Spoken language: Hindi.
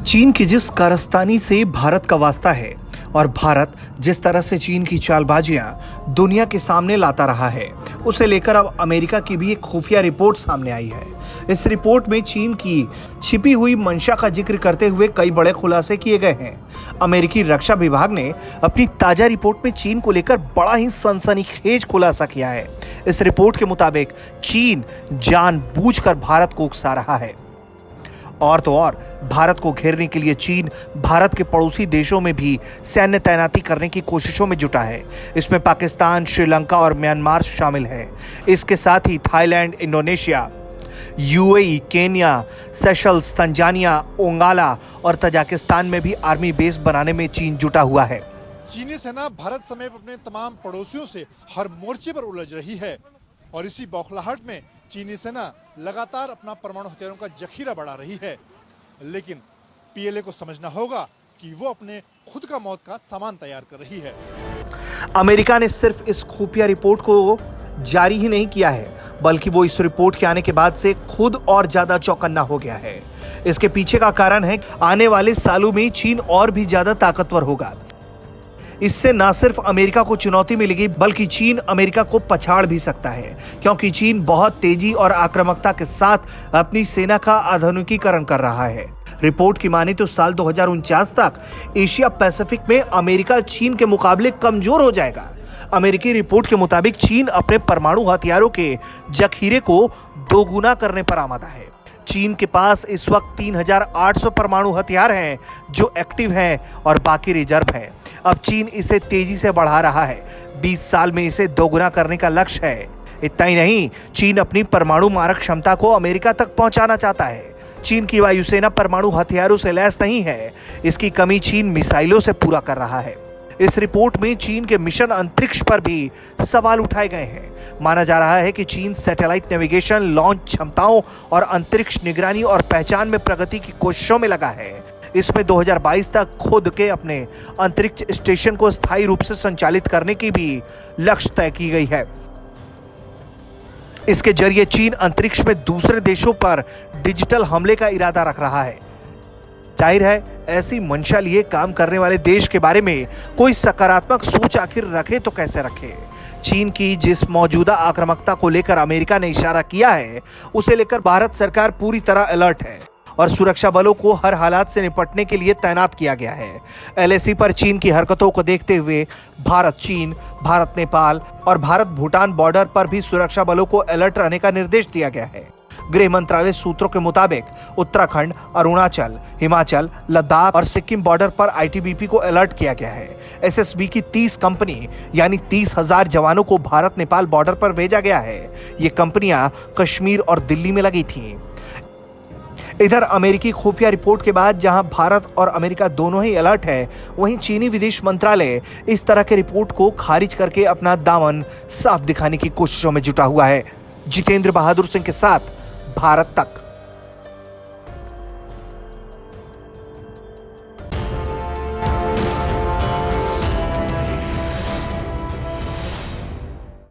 चीन की जिस कारस्तानी से भारत का वास्ता है और भारत जिस तरह से चीन की चालबाजियां दुनिया के सामने लाता रहा है, उसे लेकर अब अमेरिका की भी एक खुफिया रिपोर्ट सामने आई है। इस रिपोर्ट में चीन की छिपी हुई मंशा का जिक्र करते हुए कई बड़े खुलासे किए गए हैं। अमेरिकी रक्षा विभाग ने अपनी ताजा रिपोर्ट में चीन को लेकर बड़ा ही सनसनीखेज खुलासा किया है। इस रिपोर्ट के मुताबिक चीन जानबूझकर भारत को उकसा रहा है। और तो और भारत को घेरने के लिए चीन भारत के पड़ोसी देशों में भी सैन्य तैनाती करने की कोशिशों में जुटा है। इसमें पाकिस्तान, श्रीलंका और म्यांमार शामिल हैं। इसके साथ ही Thailand, Indonesia, UAE, Kenya, Seychelles, Tanzania, ओंगाला और तजाकिस्तान में भी आर्मी बेस बनाने में चीन जुटा हुआ है। चीनी सेना भारत समेत अपने तमाम पड़ोसियों से हर मोर्चे पर उलझ रही है और इसी बौखलाहट में चीनी सेना लगातार अपना परमाणु हथियारों का जखीरा बढ़ा रही है। लेकिन पीएलए को समझना होगा कि वो अपने खुद का मौत का सामान तैयार कर रही है। अमेरिका ने सिर्फ इस खुफिया रिपोर्ट को जारी ही नहीं किया है, बल्कि वो इस रिपोर्ट के आने के बाद से खुद और ज्यादा चौकन्ना हो गया है। इसके पीछे का कारण है आने वाले सालों में चीन और भी ज्यादा ताकतवर होगा। इससे न सिर्फ अमेरिका को चुनौती मिलेगी, बल्कि चीन अमेरिका को पछाड़ भी सकता है, क्योंकि चीन बहुत तेजी और आक्रामकता के साथ अपनी सेना का आधुनिकीकरण कर रहा है। रिपोर्ट की माने तो साल 2049 तक एशिया पैसिफिक में अमेरिका चीन के मुकाबले कमजोर हो जाएगा। अमेरिकी रिपोर्ट के मुताबिक चीन अपने परमाणु हथियारों के जखीरे को दोगुना करने पर आमादा है। चीन के पास इस वक्त 3800 परमाणु हथियार हैं जो एक्टिव हैं और बाकी रिजर्व हैं। अब चीन इसे तेजी से बढ़ा रहा है। 20 साल में इसे दोगुना करने का लक्ष्य है। इतना ही नहीं, चीन अपनी परमाणु मारक क्षमता को अमेरिका तक पहुंचाना चाहता है। चीन की वायुसेना परमाणु हथियारों से लैस नहीं है। इसकी कमी चीन मिसाइलों से पूरा कर रहा है। इस रिपोर्ट में चीन के मिशन अंतरिक्ष पर भी सवाल उठाए गए हैं। माना जा रहा है कि चीन सैटेलाइट नेविगेशन, लॉन्च क्षमताओं और अंतरिक्ष निगरानी और पहचान में प्रगति की कोशिशों में लगा है। इसमें 2022 तक खुद के अपने अंतरिक्ष स्टेशन को स्थायी रूप से संचालित करने की भी लक्ष्य तय की गई है। इसके जरिए चीन अंतरिक्ष में दूसरे देशों पर डिजिटल हमले का इरादा रख रहा है। जाहिर है, ऐसी मंशा लिए काम करने वाले देश के बारे में कोई सकारात्मक सोच आखिर रखे तो कैसे रखे। चीन की जिस मौजूदा आक्रामकता को लेकर अमेरिका ने इशारा किया है, उसे लेकर भारत सरकार पूरी तरह अलर्ट है और सुरक्षा बलों को हर हालात से निपटने के लिए तैनात किया गया है। एलएसी पर चीन की हरकतों को देखते हुए भारत चीन, भारत नेपाल और भारत भूटान बॉर्डर पर भी सुरक्षा बलों को अलर्ट रहने का निर्देश दिया गया है। गृह मंत्रालय सूत्रों के मुताबिक उत्तराखंड, अरुणाचल, हिमाचल, लद्दाख और सिक्किम बॉर्डर पर आईटीबीपी को अलर्ट किया गया है। एसएसबी की 30 कंपनी यानी 30,000 जवानों को भारत नेपाल बॉर्डर पर भेजा गया है। ये कंपनियां कश्मीर और दिल्ली में लगी थीं। इधर अमेरिकी खुफिया रिपोर्ट के बाद जहां भारत और अमेरिका दोनों ही अलर्ट है, वहीं चीनी विदेश मंत्रालय इस तरह के रिपोर्ट को खारिज करके अपना दामन साफ दिखाने की कोशिशों में जुटा हुआ है। जितेंद्र बहादुर सिंह के साथ भारत तक।